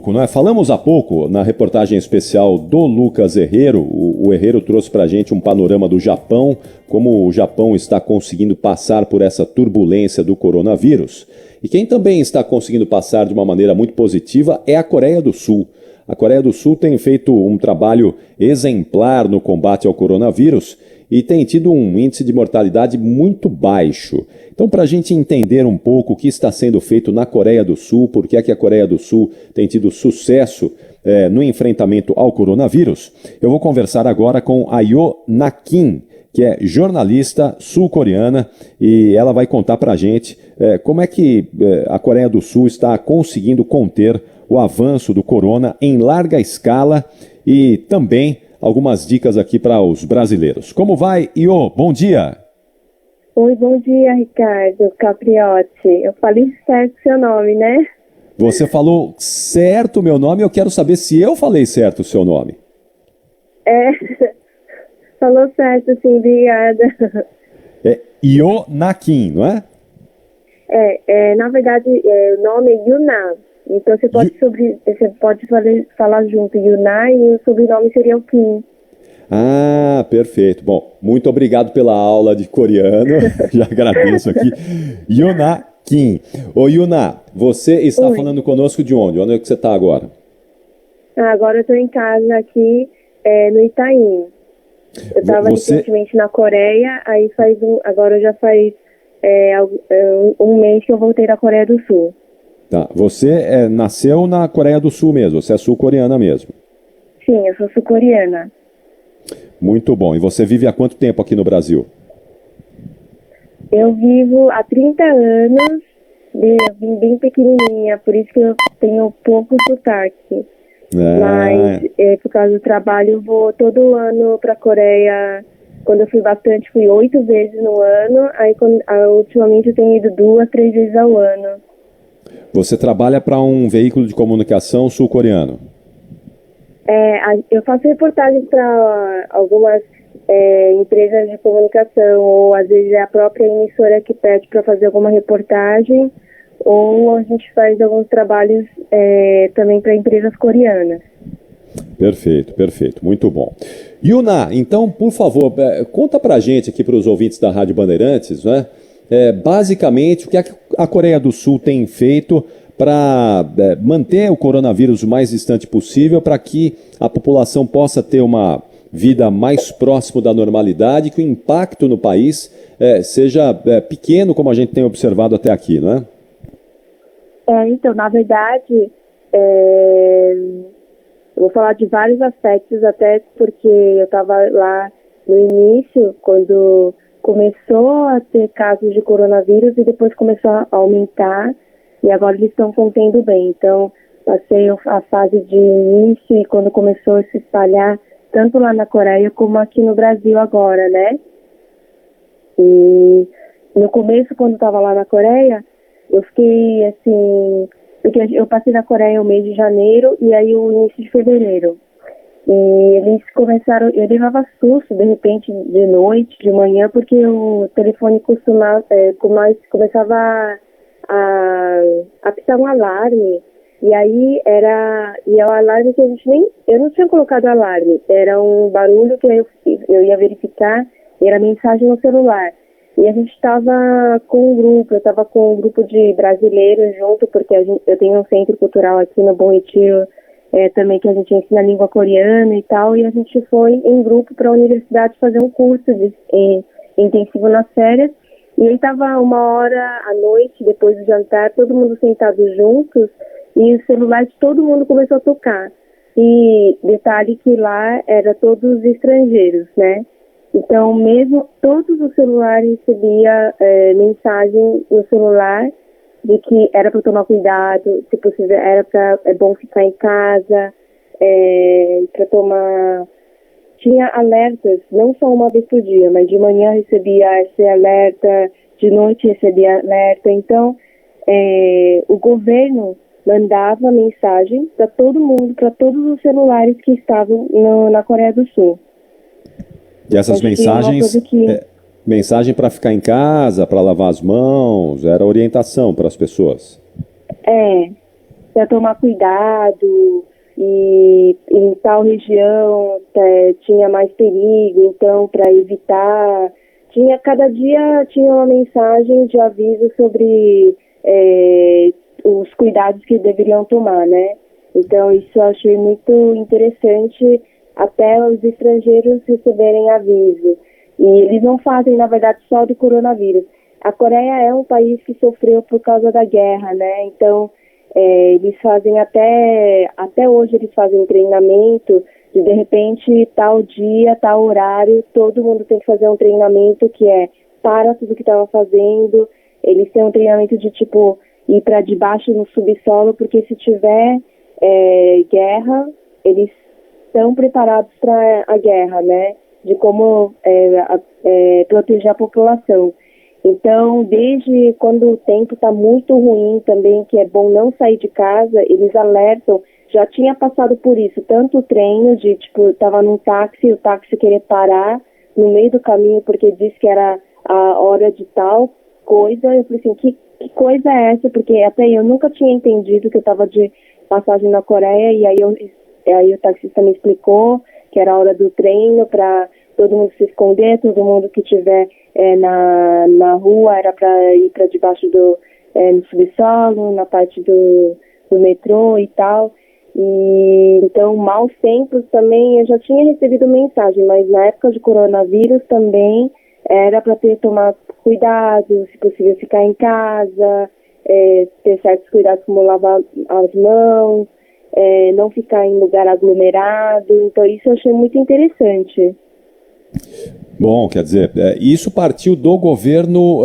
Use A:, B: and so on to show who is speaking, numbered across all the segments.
A: Não é? Falamos há pouco, na reportagem especial do Lucas Herrero, o Herrero trouxe para a gente um panorama do Japão, como o Japão está conseguindo passar por essa turbulência do coronavírus. E quem também está conseguindo passar de uma maneira muito positiva é a Coreia do Sul. A Coreia do Sul tem feito um trabalho exemplar no combate ao coronavírus e tem tido um índice de mortalidade muito baixo. Então, para a gente entender um pouco o que está sendo feito na Coreia do Sul, por que é que a Coreia do Sul tem tido sucesso no enfrentamento ao coronavírus, eu vou conversar agora com a Yo Na-Kim, que é jornalista sul-coreana, e ela vai contar para a gente como é que a Coreia do Sul está conseguindo conter o avanço do corona em larga escala e também algumas dicas aqui para os brasileiros. Como vai, Iô? Bom dia!
B: Oi, bom dia, Ricardo Capriotti. Eu falei certo seu nome, né?
A: Você falou certo o meu nome, eu quero saber se eu falei certo o seu nome.
B: Falou certo, sim, obrigada.
A: É Iô Na-Kim, não é?
B: Na verdade, o nome é Yuna. Então você pode falar junto, Yuna, e o sobrenome seria o Kim.
A: Ah, perfeito. Bom, muito obrigado pela aula de coreano. Já agradeço aqui. Yuna Kim. Ô, Yuna, você está falando conosco de onde? Onde é que você está agora?
B: Agora eu estou em casa aqui no Itaim. Eu estava recentemente na Coreia, aí agora já faz um mês que eu voltei da Coreia do Sul.
A: Tá. Você nasceu na Coreia do Sul mesmo? Você é sul-coreana mesmo?
B: Sim, eu sou sul-coreana.
A: Muito bom. E você vive há quanto tempo aqui no Brasil?
B: Eu vivo há 30 anos, eu vim bem pequenininha, por isso que eu tenho pouco sotaque. Mas por causa do trabalho eu vou todo ano para a Coreia. Quando eu fui bastante, fui 8 vezes no ano. Aí ultimamente eu tenho ido 2, 3 vezes ao ano.
A: Você trabalha para um veículo de comunicação sul-coreano?
B: Eu faço reportagens para algumas empresas de comunicação, ou às vezes é a própria emissora que pede para fazer alguma reportagem, ou a gente faz alguns trabalhos também para empresas coreanas.
A: Perfeito, perfeito. Muito bom. Yuna, então, por favor, conta pra gente aqui, para os ouvintes da Rádio Bandeirantes, né? Basicamente, o que a Coreia do Sul tem feito para manter o coronavírus o mais distante possível, para que a população possa ter uma vida mais próximo da normalidade, que o impacto no país seja pequeno, como a gente tem observado até aqui, não é?
B: Então, na verdade, eu vou falar de vários aspectos, até porque eu estava lá no início, quando começou a ter casos de coronavírus e depois começou a aumentar, e agora eles estão contendo bem. Então, passei a fase de início e quando começou a se espalhar, tanto lá na Coreia como aqui no Brasil agora, né? E no começo, quando eu estava lá na Coreia, eu fiquei assim, porque eu passei na Coreia o mês de janeiro e aí o início de fevereiro. E eles começaram, eu levava susto de repente de noite, de manhã, porque o telefone começava a pitar um alarme. E aí é um alarme que eu não tinha colocado alarme, era um barulho que eu ia verificar, era mensagem no celular. E a gente estava com eu estava com um grupo de brasileiros junto, porque eu tenho um centro cultural aqui no Bom Retiro, também que a gente ensina a língua coreana e tal, e a gente foi em grupo para a universidade fazer um curso intensivo nas férias, e aí estava 1h à noite, depois do jantar, todo mundo sentado juntos, e o celular de todo mundo começou a tocar. E detalhe que lá era todos estrangeiros, né? Então, mesmo todos os celulares recebiam mensagem no celular de que era para tomar cuidado, se possível, é bom ficar em casa, para tomar... Tinha alertas, não só uma vez por dia, mas de manhã recebia esse alerta, de noite recebia alerta. Então, o governo mandava mensagem para todo mundo, para todos os celulares que estavam na Coreia do Sul.
A: E essas mensagens, mensagem para ficar em casa, para lavar as mãos, era orientação para as pessoas?
B: para tomar cuidado, e em tal região tinha mais perigo, então para evitar, cada dia tinha uma mensagem de aviso sobre os cuidados que deveriam tomar, né? Então isso eu achei muito interessante, até os estrangeiros receberem aviso. E eles não fazem, na verdade, só do coronavírus. A Coreia é um país que sofreu por causa da guerra, né? Então eles fazem até hoje eles fazem treinamento de repente, tal dia, tal horário, todo mundo tem que fazer um treinamento que para tudo que estava fazendo. Eles têm um treinamento de, tipo, ir para debaixo no subsolo, porque se tiver guerra, eles estão preparados para a guerra, né? De como proteger a população. Então, desde quando o tempo está muito ruim também, que é bom não sair de casa, eles alertam. Já tinha passado por isso, tanto o treino de, tipo, estava num táxi, o táxi querer parar no meio do caminho porque disse que era a hora de tal coisa. Eu falei assim, que coisa é essa? Porque até eu nunca tinha entendido que eu estava de passagem na Coreia, e aí o taxista me explicou que era a hora do treino para todo mundo se esconder, todo mundo que estiver na rua era para ir para debaixo no subsolo, na parte do metrô e tal. E então, maus tempos também, eu já tinha recebido mensagem, mas na época de coronavírus também era para tomar cuidado, se possível ficar em casa, ter certos cuidados como lavar as mãos, não ficar em lugar aglomerado. Então isso eu achei muito interessante.
A: Bom, quer dizer, isso partiu do governo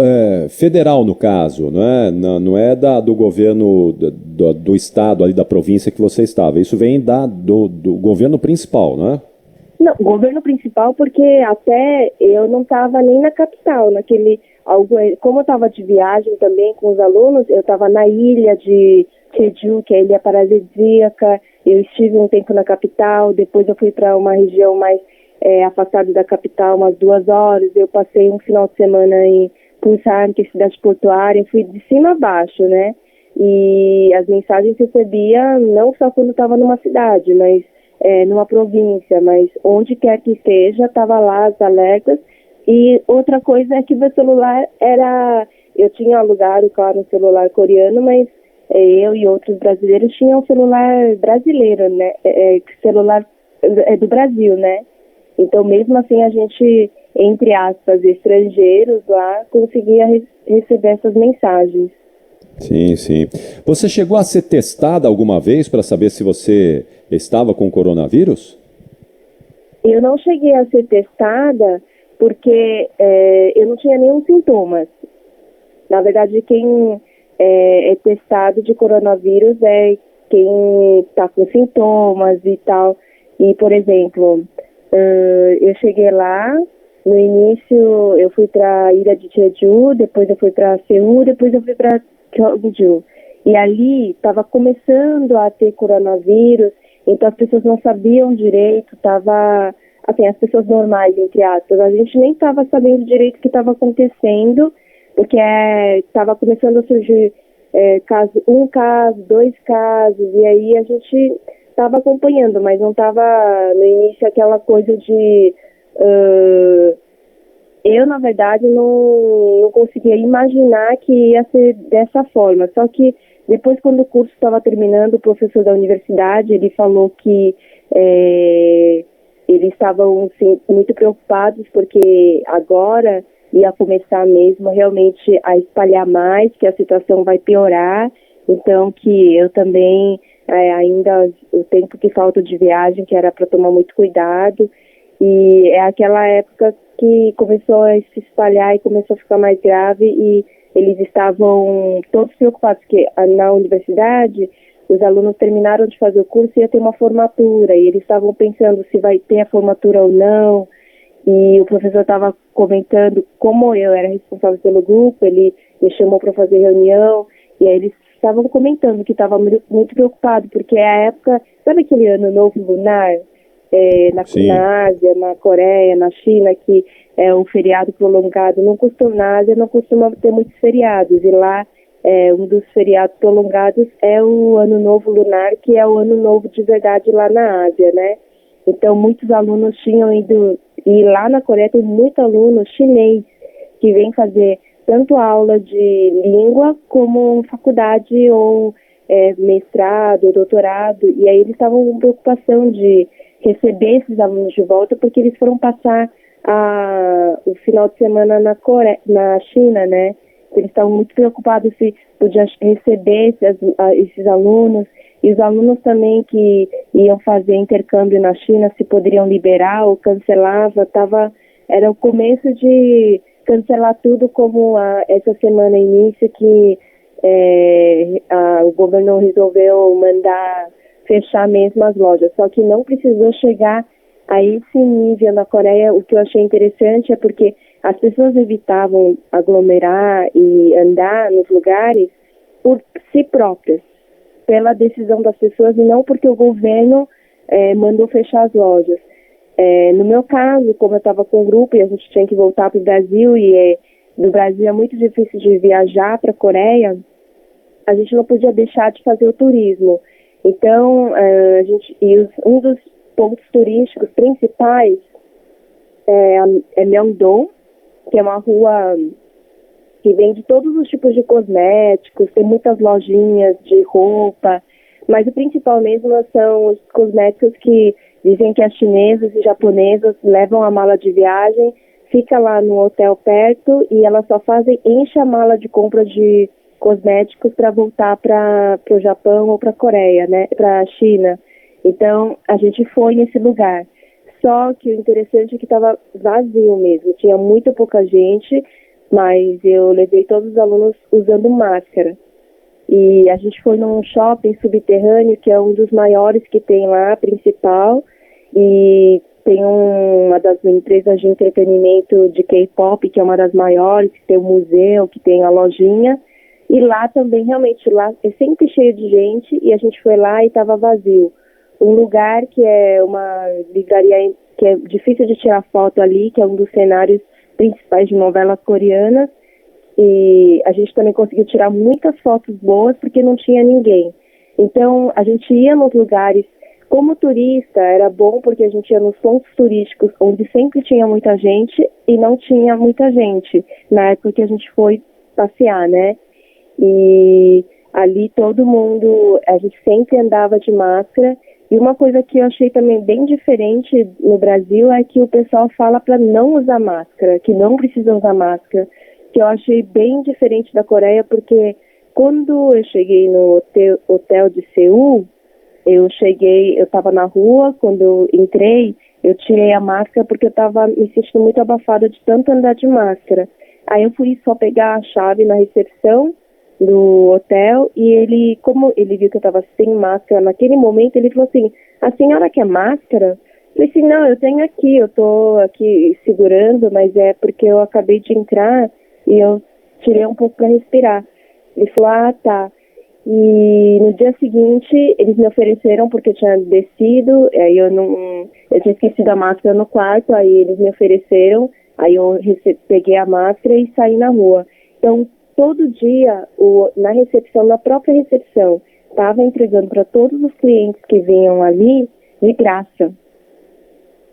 A: federal, no caso, não é? Não é do governo do estado, ali da província que você estava. Isso vem do governo principal, não é?
B: Não, governo principal, porque até eu não estava nem na capital, como eu estava de viagem também com os alunos, eu estava na ilha de Jeju, que é a ilha paradisíaca. Eu estive um tempo na capital, depois eu fui para uma região mais afastado da capital, umas 2 horas. Eu passei um final de semana em Busan, que é cidade portuária. Fui de cima a baixo, né? E as mensagens recebia não só quando estava numa cidade, mas numa província, mas onde quer que seja, estava lá as alertas. E outra coisa é que meu celular eu tinha alugado, claro, um celular coreano, mas eu e outros brasileiros tinham um celular brasileiro, né? Celular do Brasil, né? Então, mesmo assim, a gente, entre aspas, estrangeiros lá, conseguia receber essas mensagens.
A: Sim, sim. Você chegou a ser testada alguma vez para saber se você estava com coronavírus?
B: Eu não cheguei a ser testada porque eu não tinha nenhum sintomas. Na verdade, quem é testado de coronavírus é quem está com sintomas e tal. E, por exemplo, eu cheguei lá, no início eu fui para a ilha de Jeju, depois eu fui para Seul, depois eu fui para Gyeongju. E ali estava começando a ter coronavírus, então as pessoas não sabiam direito, assim, as pessoas normais, entre aspas, a gente nem estava sabendo direito o que estava acontecendo, porque estava começando a surgir um caso, 2 casos, e aí a gente estava acompanhando, mas não estava no início aquela coisa de... eu, na verdade, não conseguia imaginar que ia ser dessa forma. Só que depois, quando o curso estava terminando, o professor da universidade, ele falou que eles estavam sim, muito preocupados, porque agora ia começar mesmo realmente a espalhar mais, que a situação vai piorar. Então, que eu também, ainda o tempo que falta de viagem, que era para tomar muito cuidado. E é aquela época que começou a se espalhar e começou a ficar mais grave, e eles estavam todos preocupados, que na universidade os alunos terminaram de fazer o curso e ia ter uma formatura, e eles estavam pensando se vai ter a formatura ou não. E o professor estava comentando, como eu era responsável pelo grupo, ele me chamou para fazer reunião, e aí eles estavam comentando que estava muito preocupado, porque é a época, sabe aquele ano novo lunar? Na Ásia, na Coreia, na China, que é um feriado prolongado. Na Ásia não costuma ter muitos feriados, e lá um dos feriados prolongados é o Ano Novo Lunar, que é o Ano Novo de verdade lá na Ásia, né? Então, muitos alunos tinham ido, e lá na Coreia tem muito aluno chinês que vem fazer tanto aula de língua como faculdade ou mestrado, doutorado, e aí eles estavam com preocupação de receber esses alunos de volta, porque eles foram passar o final de semana na China, né? Eles estavam muito preocupados se podiam receber esses alunos, e os alunos também que iam fazer intercâmbio na China, se poderiam liberar ou cancelava, era o começo de cancelar tudo, como essa semana início que o governo resolveu mandar fechar mesmo as lojas, só que não precisou chegar a esse nível na Coreia. O que eu achei interessante é porque as pessoas evitavam aglomerar e andar nos lugares por si próprias, pela decisão das pessoas e não porque o governo mandou fechar as lojas. No meu caso, como eu estava com o grupo e a gente tinha que voltar para o Brasil e do Brasil é muito difícil de viajar para a Coreia, a gente não podia deixar de fazer o turismo. Então, um dos pontos turísticos principais é Myeongdong, que é uma rua que vende todos os tipos de cosméticos, tem muitas lojinhas de roupa, mas o principal mesmo são os cosméticos que dizem que as chinesas e japonesas levam a mala de viagem, fica lá no hotel perto e elas só enchem a mala de compra de cosméticos para voltar para o Japão ou para a Coreia, né, para a China. Então, a gente foi nesse lugar. Só que o interessante é que estava vazio mesmo, tinha muito pouca gente, mas eu levei todos os alunos usando máscara. E a gente foi num shopping subterrâneo, que é um dos maiores que tem lá, principal, e tem uma das empresas de entretenimento de K-pop, que é uma das maiores, que tem um museu, que tem a lojinha, e lá também, realmente, lá é sempre cheio de gente, e a gente foi lá e estava vazio. Um lugar que é uma livraria que é difícil de tirar foto ali, que é um dos cenários principais de novelas coreanas, e a gente também conseguiu tirar muitas fotos boas porque não tinha ninguém. Então, a gente ia nos lugares, como turista, era bom porque a gente ia nos pontos turísticos onde sempre tinha muita gente e não tinha muita gente, na época que a gente foi passear, né? E ali todo mundo, a gente sempre andava de máscara. E uma coisa que eu achei também bem diferente no Brasil é que o pessoal fala para não usar máscara, que não precisa usar máscara, que eu achei bem diferente da Coreia, porque quando eu cheguei no hotel de Seul, eu estava na rua, quando eu entrei, eu tirei a máscara porque eu estava me sentindo muito abafada de tanto andar de máscara. Aí eu fui só pegar a chave na recepção do hotel e como ele viu que eu estava sem máscara naquele momento, ele falou assim: a senhora quer máscara? Eu falei assim: não, eu tenho aqui, eu tô aqui segurando, mas é porque eu acabei de entrar e eu tirei um pouco para respirar. Ele falou: ah, tá. E no dia seguinte eles me ofereceram, porque eu tinha descido, aí eu tinha esquecido a máscara no quarto, aí eles me ofereceram, aí eu peguei a máscara e saí na rua. Então, todo dia, na recepção, na própria recepção, estava entregando para todos os clientes que vinham ali de graça.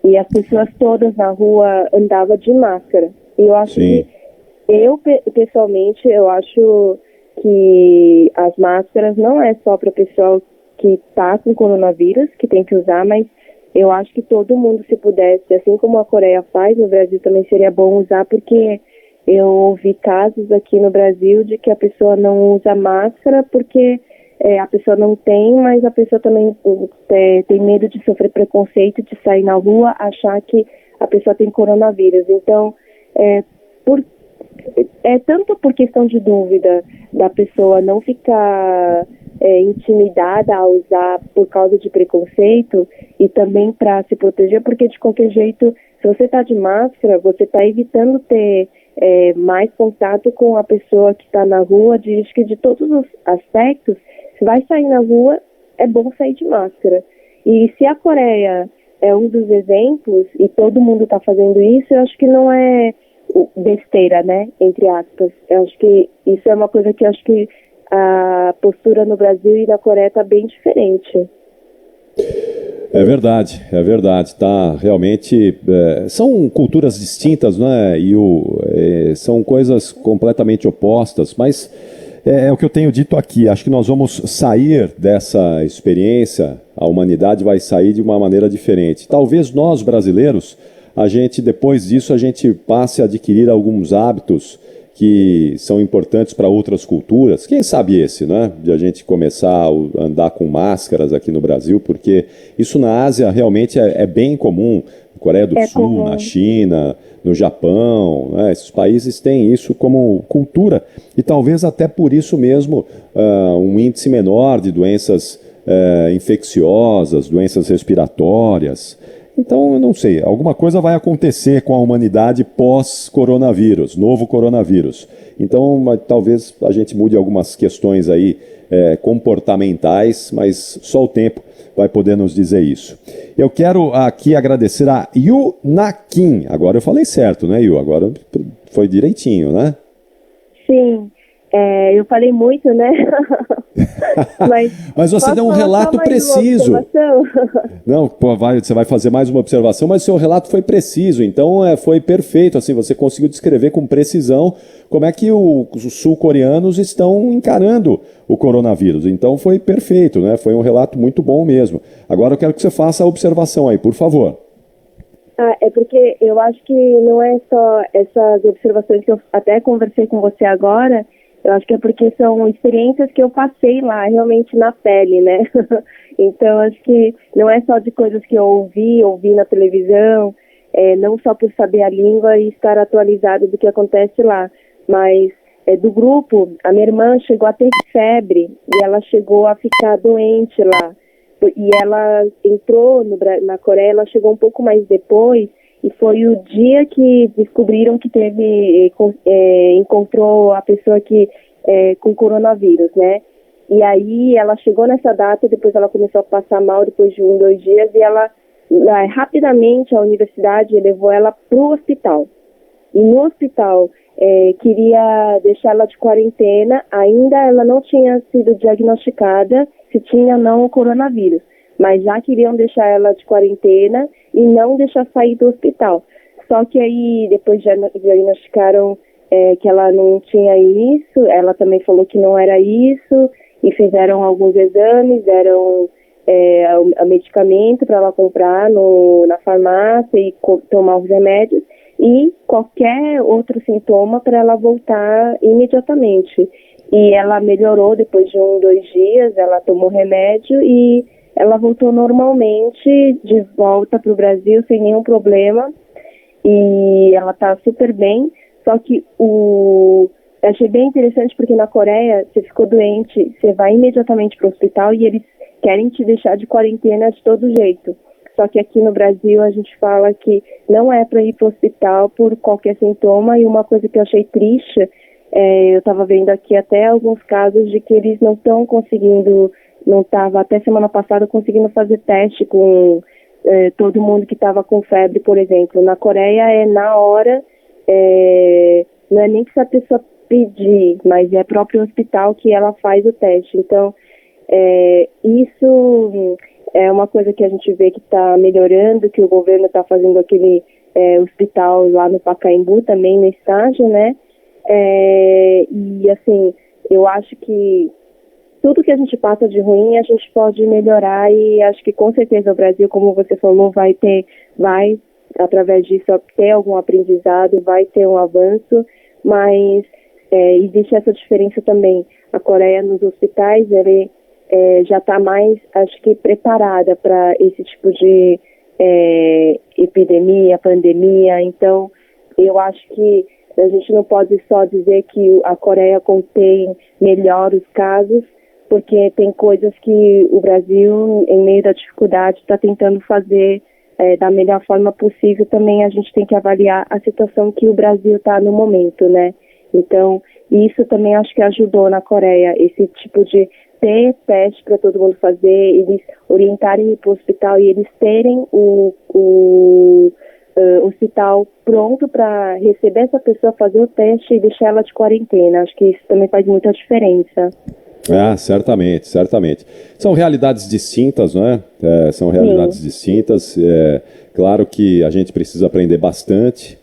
B: E as pessoas todas na rua andavam de máscara. E eu acho que, pessoalmente, eu acho que as máscaras não é só para o pessoal que está com coronavírus, que tem que usar, mas eu acho que todo mundo, se pudesse, assim como a Coreia faz, no Brasil também seria bom usar, porque eu ouvi casos aqui no Brasil de que a pessoa não usa máscara porque a pessoa não tem, mas a pessoa também tem medo de sofrer preconceito, de sair na rua, achar que a pessoa tem coronavírus. Então, tanto por questão de dúvida da pessoa não ficar intimidada a usar por causa de preconceito e também para se proteger, porque de qualquer jeito, se você está de máscara, você está evitando ter mais contato com a pessoa que está na rua. Diz que de todos os aspectos, se vai sair na rua, é bom sair de máscara. E se a Coreia é um dos exemplos e todo mundo está fazendo isso, eu acho que não é besteira, né, entre aspas. Eu acho que isso é uma coisa que eu acho que a postura no Brasil e na Coreia está bem diferente.
A: É verdade, é verdade. Tá, realmente, são culturas distintas, né? São coisas completamente opostas, mas é o que eu tenho dito aqui. Acho que nós vamos sair dessa experiência, a humanidade vai sair de uma maneira diferente. Talvez nós, brasileiros, depois disso, a gente passe a adquirir alguns hábitos que são importantes para outras culturas. Quem sabe esse, né? De a gente começar a andar com máscaras aqui no Brasil, porque isso na Ásia realmente é bem comum. Na Coreia do Sul, comum. Na China, no Japão, né? Esses países têm isso como cultura. E talvez até por isso mesmo um índice menor de doenças infecciosas, doenças respiratórias. Então, eu não sei, alguma coisa vai acontecer com a humanidade pós-coronavírus, novo coronavírus. Então, talvez a gente mude algumas questões aí comportamentais, mas só o tempo vai poder nos dizer isso. Eu quero aqui agradecer a Yu Nakin. Agora eu falei certo, né, Yu? Agora foi direitinho, né?
B: Sim. Eu falei muito, né?
A: Mas você deu um relato preciso. Não, você vai fazer mais uma observação, mas seu relato foi preciso, então foi perfeito. Assim, você conseguiu descrever com precisão como é que os sul-coreanos estão encarando o coronavírus. Então foi perfeito, né? Foi um relato muito bom mesmo. Agora eu quero que você faça a observação aí, por favor.
B: É porque eu acho que não é só essas observações que eu até conversei com você agora. Eu acho que é porque são experiências que eu passei lá, realmente na pele, né? Então, acho que não é só de coisas que eu ouvi na televisão, não só por saber a língua e estar atualizado do que acontece lá, mas do grupo, a minha irmã chegou a ter febre e ela chegou a ficar doente lá. E ela entrou na Coreia, ela chegou um pouco mais depois, e foi o dia que descobriram que encontrou a pessoa com coronavírus, né? E aí ela chegou nessa data, depois ela começou a passar mal depois de 2 dias, e ela rapidamente a universidade levou ela para o hospital. E no hospital queria deixar ela de quarentena, ainda ela não tinha sido diagnosticada se tinha ou não o coronavírus, mas já queriam deixar ela de quarentena e não deixar sair do hospital. Só que aí depois diagnosticaram que ela não tinha isso, ela também falou que não era isso, e fizeram alguns exames, deram o medicamento para ela comprar na farmácia e tomar os remédios, e qualquer outro sintoma para ela voltar imediatamente. E ela melhorou depois de 2 dias, ela tomou remédio e ela voltou normalmente de volta para o Brasil sem nenhum problema, e ela está super bem. Só que eu achei bem interessante porque na Coreia, você ficou doente, você vai imediatamente para o hospital e eles querem te deixar de quarentena de todo jeito. Só que aqui no Brasil a gente fala que não é para ir para o hospital por qualquer sintoma, e uma coisa que eu achei triste, eu estava vendo aqui até alguns casos de que eles não estão conseguindo, não estava até semana passada conseguindo fazer teste com todo mundo que estava com febre, por exemplo. Na Coreia na hora, não é nem que se a pessoa pedir, mas é próprio hospital que ela faz o teste. Então, isso é uma coisa que a gente vê que está melhorando, que o governo está fazendo aquele hospital lá no Pacaembu também no estágio, né? E assim, eu acho que tudo que a gente passa de ruim a gente pode melhorar, e acho que com certeza o Brasil, como você falou, vai através disso ter algum aprendizado, vai ter um avanço, mas existe essa diferença também. A Coreia nos hospitais, ele já está mais, acho que, preparada para esse tipo de epidemia, pandemia. Então, eu acho que a gente não pode só dizer que a Coreia contém melhor os casos, porque tem coisas que o Brasil, em meio da dificuldade, está tentando fazer da melhor forma possível. Também a gente tem que avaliar a situação que o Brasil está no momento, né? Então, isso também acho que ajudou na Coreia, esse tipo de ter teste para todo mundo fazer, eles orientarem para o hospital e eles terem hospital pronto para receber essa pessoa, fazer o teste e deixar ela de quarentena. Acho que isso também faz muita diferença.
A: Ah, certamente, certamente. São realidades distintas, não é? São realidades distintas. Claro que a gente precisa aprender bastante.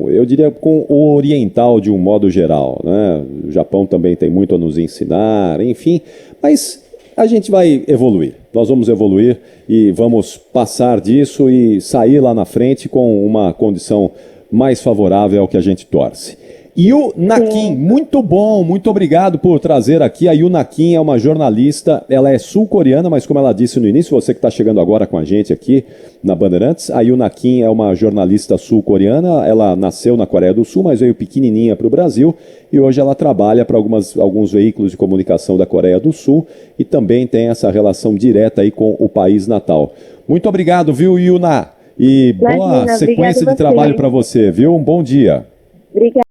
A: Eu diria, com o oriental de um modo geral, né? O Japão também tem muito a nos ensinar, enfim, mas a gente vai evoluir. Nós vamos evoluir e vamos passar disso e sair lá na frente com uma condição mais favorável ao que a gente torce. Yu Nakin, muito bom, muito obrigado por trazer aqui. A Yu Nakin é uma jornalista, ela é sul-coreana, mas como ela disse no início, você que está chegando agora com a gente aqui na Bandeirantes, a Yu Nakin é uma jornalista sul-coreana, ela nasceu na Coreia do Sul, mas veio pequenininha para o Brasil e hoje ela trabalha para alguns veículos de comunicação da Coreia do Sul e também tem essa relação direta aí com o país natal. Muito obrigado, viu, Yuna? E boa sequência de trabalho para você, viu? Um bom dia.
B: Obrigada.